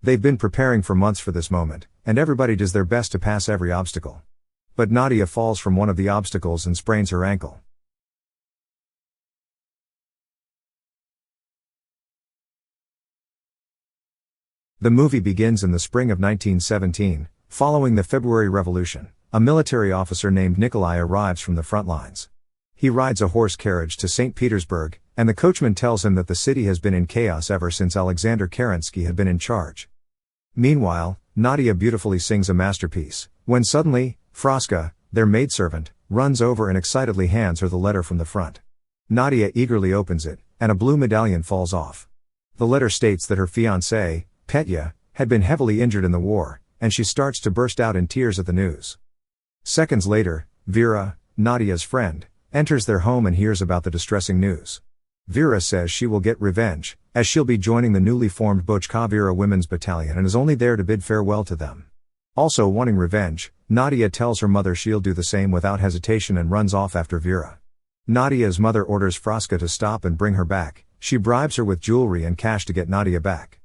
They've been preparing for months for this moment, and everybody does their best to pass every obstacle. But Nadia falls from one of the obstacles and sprains her ankle. The movie begins in the spring of 1917, following the February Revolution. A military officer named Nikolai arrives from the front lines. He rides a horse carriage to St. Petersburg, and the coachman tells him that the city has been in chaos ever since Alexander Kerensky had been in charge. Meanwhile, Nadia beautifully sings a masterpiece, when suddenly, Fraska, their maidservant, runs over and excitedly hands her the letter from the front. Nadia eagerly opens it, and a blue medallion falls off. The letter states that her fiancé, Petya, had been heavily injured in the war, and she starts to burst out in tears at the news. Seconds later, Vera, Nadia's friend, enters their home and hears about the distressing news. Vera says she will get revenge, as she'll be joining the newly formed Bochkavira Women's Battalion and is only there to bid farewell to them. Also wanting revenge, Nadia tells her mother she'll do the same without hesitation and runs off after Vera. Nadia's mother orders Fraska to stop and bring her back. She bribes her with jewelry and cash to get Nadia back.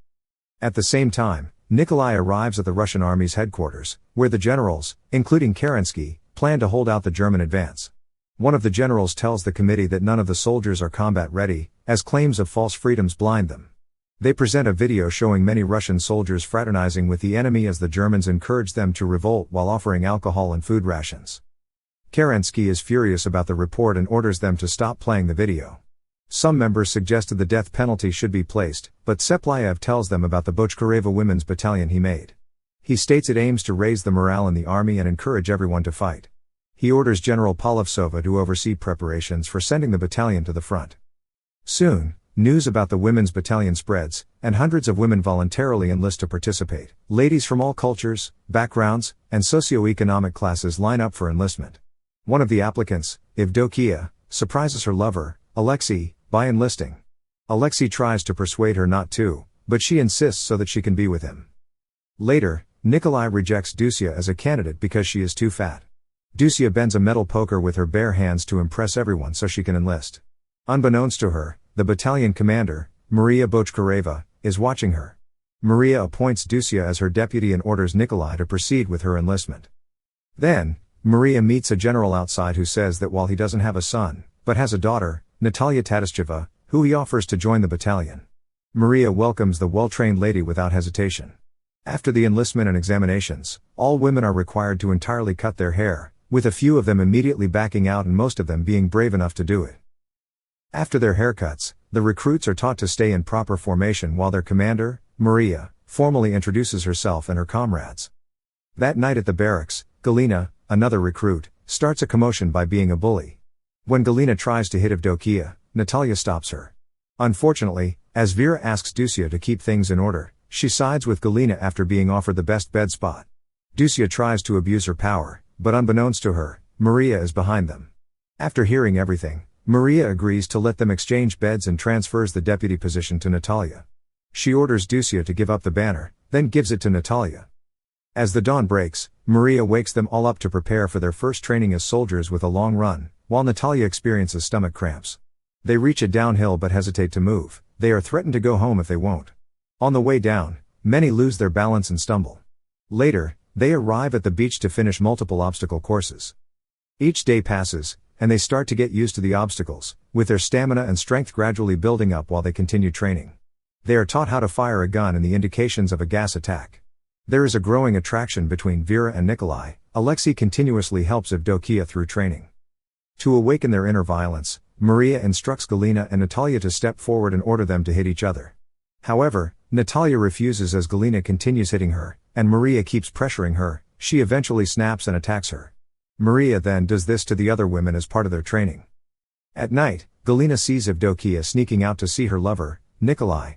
At the same time, Nikolai arrives at the Russian army's headquarters, where the generals, including Kerensky, plan to hold out the German advance. One of the generals tells the committee that none of the soldiers are combat ready, as claims of false freedoms blind them. They present a video showing many Russian soldiers fraternizing with the enemy as the Germans encourage them to revolt while offering alcohol and food rations. Kerensky is furious about the report and orders them to stop playing the video. Some members suggested the death penalty should be placed, but Tseplayev tells them about the Bochkareva Women's Battalion he made. He states it aims to raise the morale in the army and encourage everyone to fight. He orders General Polovtsova to oversee preparations for sending the battalion to the front. Soon, news about the women's battalion spreads, and hundreds of women voluntarily enlist to participate. Ladies from all cultures, backgrounds, and socio-economic classes line up for enlistment. One of the applicants, Evdokia, surprises her lover, Alexei, by enlisting. Alexei tries to persuade her not to, but she insists so that she can be with him. Later, Nikolai rejects Dusia as a candidate because she is too fat. Dusia bends a metal poker with her bare hands to impress everyone so she can enlist. Unbeknownst to her, the battalion commander, Maria Bochkareva, is watching her. Maria appoints Dusia as her deputy and orders Nikolai to proceed with her enlistment. Then, Maria meets a general outside who says that while he doesn't have a son, but has a daughter, Natalia Tatascheva, who he offers to join the battalion. Maria welcomes the well-trained lady without hesitation. After the enlistment and examinations, all women are required to entirely cut their hair, with a few of them immediately backing out and most of them being brave enough to do it. After their haircuts, the recruits are taught to stay in proper formation while their commander, Maria, formally introduces herself and her comrades. That night at the barracks, Galina, another recruit, starts a commotion by being a bully. When Galina tries to hit Evdokia, Natalia stops her. Unfortunately, as Vera asks Dusia to keep things in order, she sides with Galina after being offered the best bed spot. Dusia tries to abuse her power, but unbeknownst to her, Maria is behind them. After hearing everything, Maria agrees to let them exchange beds and transfers the deputy position to Natalia. She orders Dusia to give up the banner, then gives it to Natalia. As the dawn breaks, Maria wakes them all up to prepare for their first training as soldiers with a long run, while Natalia experiences stomach cramps. They reach a downhill but hesitate to move. They are threatened to go home if they won't. On the way down, many lose their balance and stumble. Later, they arrive at the beach to finish multiple obstacle courses. Each day passes, and they start to get used to the obstacles, with their stamina and strength gradually building up while they continue training. They are taught how to fire a gun and the indications of a gas attack. There is a growing attraction between Vera and Nikolai. Alexei continuously helps Evdokia through training. To awaken their inner violence, Maria instructs Galina and Natalia to step forward and order them to hit each other. However, Natalia refuses as Galina continues hitting her, and Maria keeps pressuring her. She eventually snaps and attacks her. Maria then does this to the other women as part of their training. At night, Galina sees Evdokia sneaking out to see her lover, Nikolai.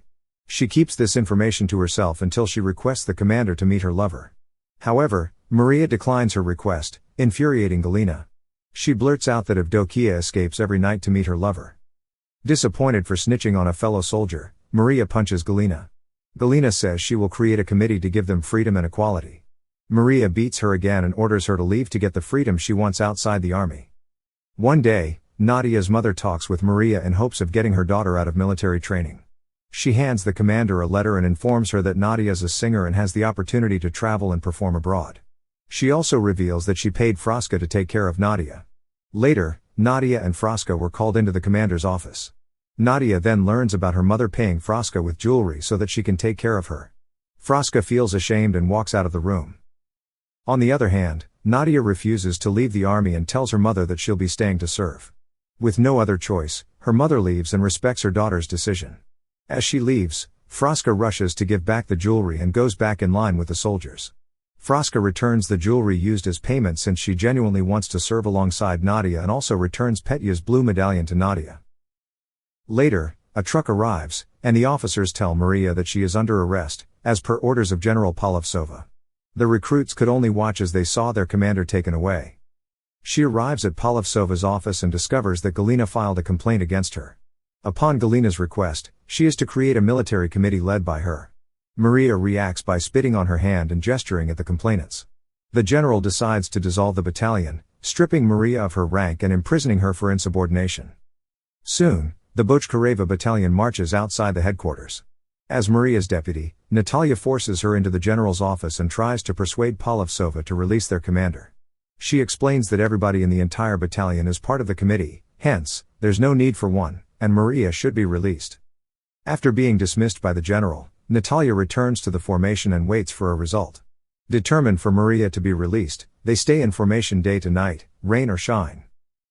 She keeps this information to herself until she requests the commander to meet her lover. However, Maria declines her request, infuriating Galina. She blurts out that Evdokia escapes every night to meet her lover. Disappointed for snitching on a fellow soldier, Maria punches Galina. Galina says she will create a committee to give them freedom and equality. Maria beats her again and orders her to leave to get the freedom she wants outside the army. One day, Nadia's mother talks with Maria in hopes of getting her daughter out of military training. She hands the commander a letter and informs her that Nadia is a singer and has the opportunity to travel and perform abroad. She also reveals that she paid Fraska to take care of Nadia. Later, Nadia and Fraska were called into the commander's office. Nadia then learns about her mother paying Fraska with jewelry so that she can take care of her. Fraska feels ashamed and walks out of the room. On the other hand, Nadia refuses to leave the army and tells her mother that she'll be staying to serve. With no other choice, her mother leaves and respects her daughter's decision. As she leaves, Fraska rushes to give back the jewelry and goes back in line with the soldiers. Fraska returns the jewelry used as payment since she genuinely wants to serve alongside Nadia, and also returns Petya's blue medallion to Nadia. Later, a truck arrives, and the officers tell Maria that she is under arrest, as per orders of General Polovtsova. The recruits could only watch as they saw their commander taken away. She arrives at Polovtsova's office and discovers that Galina filed a complaint against her. Upon Galina's request, she is to create a military committee led by her. Maria reacts by spitting on her hand and gesturing at the complainants. The general decides to dissolve the battalion, stripping Maria of her rank and imprisoning her for insubordination. Soon, the Bochkareva battalion marches outside the headquarters. As Maria's deputy, Natalia forces her into the general's office and tries to persuade Polovtsova to release their commander. She explains that everybody in the entire battalion is part of the committee, hence, there's no need for one, and Maria should be released. After being dismissed by the general, Natalia returns to the formation and waits for a result. Determined for Maria to be released, they stay in formation day to night, rain or shine.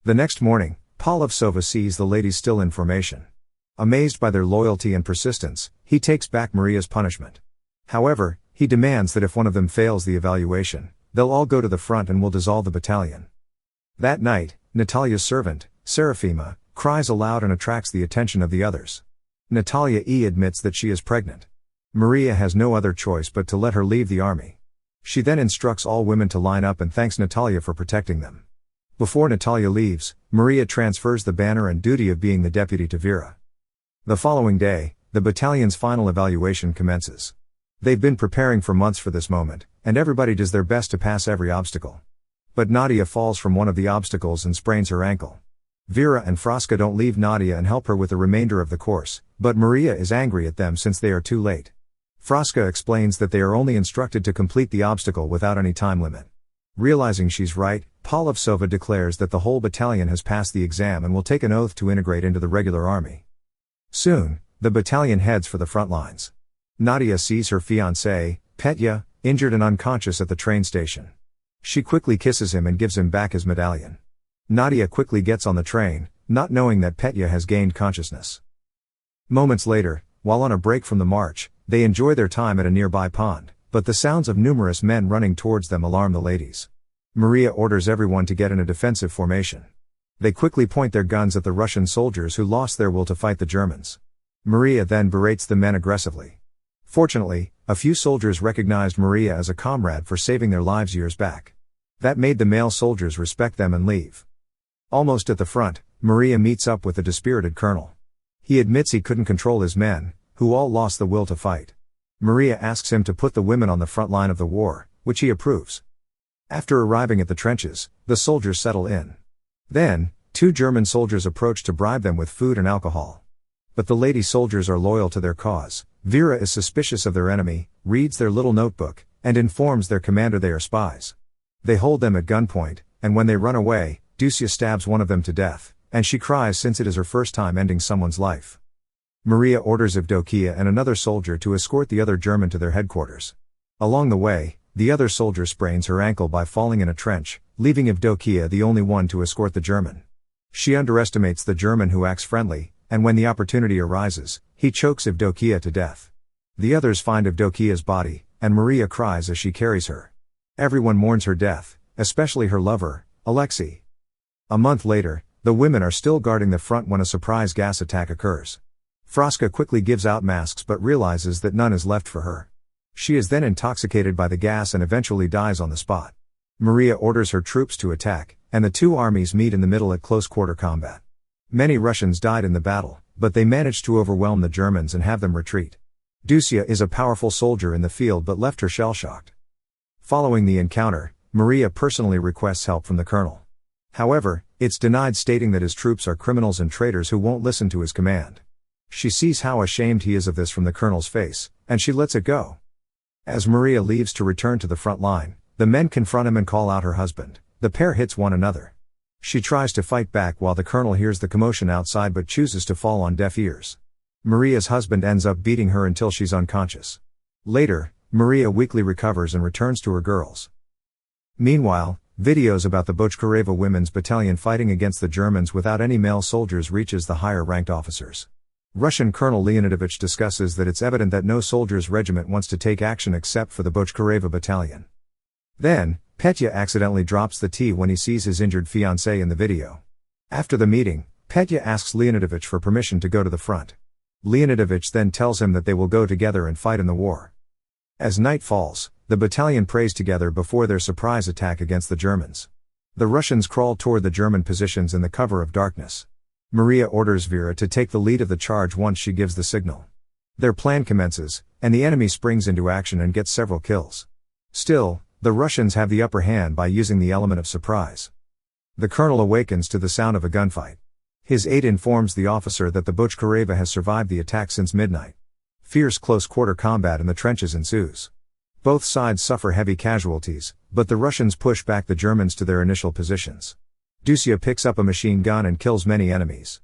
The next morning, Polovtsova sees the ladies still in formation. Amazed by their loyalty and persistence, he takes back Maria's punishment. However, he demands that if one of them fails the evaluation, they'll all go to the front and will dissolve the battalion. That night, Natalia's servant, Serafima, cries aloud and attracts the attention of the others. Natalia admits that she is pregnant. Maria has no other choice but to let her leave the army. She then instructs all women to line up and thanks Natalia for protecting them. Before Natalia leaves, Maria transfers the banner and duty of being the deputy to Vera. The following day, the battalion's final evaluation commences. They've been preparing for months for this moment, and everybody does their best to pass every obstacle. But Nadia falls from one of the obstacles and sprains her ankle. Vera and Fraska don't leave Nadia and help her with the remainder of the course, but Maria is angry at them since they are too late. Fraska explains that they are only instructed to complete the obstacle without any time limit. Realizing she's right, Polovtsova declares that the whole battalion has passed the exam and will take an oath to integrate into the regular army. Soon, the battalion heads for the front lines. Nadia sees her fiancé, Petya, injured and unconscious at the train station. She quickly kisses him and gives him back his medallion. Nadia quickly gets on the train, not knowing that Petya has gained consciousness. Moments later, while on a break from the march, they enjoy their time at a nearby pond, but the sounds of numerous men running towards them alarm the ladies. Maria orders everyone to get in a defensive formation. They quickly point their guns at the Russian soldiers who lost their will to fight the Germans. Maria then berates the men aggressively. Fortunately, a few soldiers recognized Maria as a comrade for saving their lives years back. That made the male soldiers respect them and leave. Almost at the front, Maria meets up with the dispirited colonel. He admits he couldn't control his men, who all lost the will to fight. Maria asks him to put the women on the front line of the war, which he approves. After arriving at the trenches, the soldiers settle in. Then, 2 German soldiers approach to bribe them with food and alcohol. But the lady soldiers are loyal to their cause. Vera is suspicious of their enemy, reads their little notebook, and informs their commander they are spies. They hold them at gunpoint, and when they run away, Dusia stabs one of them to death, and she cries since it is her first time ending someone's life. Maria orders Evdokia and another soldier to escort the other German to their headquarters. Along the way, the other soldier sprains her ankle by falling in a trench, leaving Evdokia the only one to escort the German. She underestimates the German who acts friendly, and when the opportunity arises, he chokes Evdokia to death. The others find Evdokia's body, and Maria cries as she carries her. Everyone mourns her death, especially her lover, Alexei. A month later, the women are still guarding the front when a surprise gas attack occurs. Fraska quickly gives out masks but realizes that none is left for her. She is then intoxicated by the gas and eventually dies on the spot. Maria orders her troops to attack, and the 2 armies meet in the middle at close-quarter combat. Many Russians died in the battle, but they managed to overwhelm the Germans and have them retreat. Dusia is a powerful soldier in the field but left her shell-shocked. Following the encounter, Maria personally requests help from the colonel. However, it's denied, stating that his troops are criminals and traitors who won't listen to his command. She sees how ashamed he is of this from the colonel's face, and she lets it go. As Maria leaves to return to the front line, the men confront him and call out her husband. The pair hits one another. She tries to fight back while the colonel hears the commotion outside but chooses to fall on deaf ears. Maria's husband ends up beating her until she's unconscious. Later, Maria weakly recovers and returns to her girls. Meanwhile, videos about the Bochkareva Women's Battalion fighting against the Germans without any male soldiers reaches the higher-ranked officers. Russian Colonel Leonidovich discusses that it's evident that no soldier's regiment wants to take action except for the Bochkareva Battalion. Then, Petya accidentally drops the tea when he sees his injured fiancée in the video. After the meeting, Petya asks Leonidovich for permission to go to the front. Leonidovich then tells him that they will go together and fight in the war. As night falls, the battalion prays together before their surprise attack against the Germans. The Russians crawl toward the German positions in the cover of darkness. Maria orders Vera to take the lead of the charge once she gives the signal. Their plan commences, and the enemy springs into action and gets several kills. Still, the Russians have the upper hand by using the element of surprise. The colonel awakens to the sound of a gunfight. His aide informs the officer that the Bochkareva has survived the attack since midnight. Fierce close-quarter combat in the trenches ensues. Both sides suffer heavy casualties, but the Russians push back the Germans to their initial positions. Dusia picks up a machine gun and kills many enemies.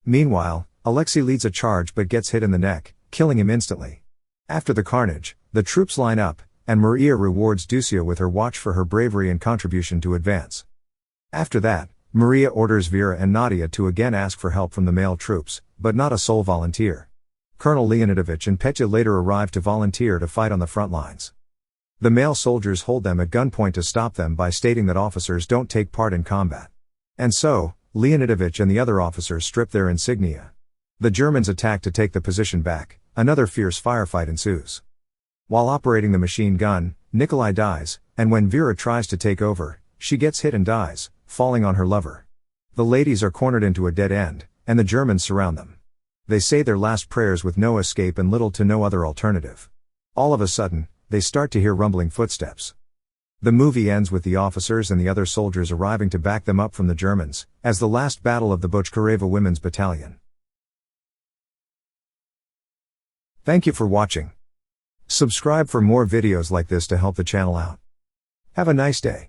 Meanwhile, Alexei leads a charge but gets hit in the neck, killing him instantly. After the carnage, the troops line up, and Maria rewards Dusia with her watch for her bravery and contribution to advance. After that, Maria orders Vera and Nadia to again ask for help from the male troops, but not a soul volunteer. Colonel Leonidovich and Petya later arrive to volunteer to fight on the front lines. The male soldiers hold them at gunpoint to stop them by stating that officers don't take part in combat. And so, Leonidovich and the other officers strip their insignia. The Germans attack to take the position back. Another fierce firefight ensues. While operating the machine gun, Nikolai dies, and when Vera tries to take over, she gets hit and dies, falling on her lover. The ladies are cornered into a dead end, and the Germans surround them. They say their last prayers with no escape and little to no other alternative. All of a sudden, they start to hear rumbling footsteps. The movie ends with the officers and the other soldiers arriving to back them up from the Germans, as the last battle of the Bochkareva Women's Battalion. Thank you for watching. Subscribe for more videos like this to help the channel out. Have a nice day.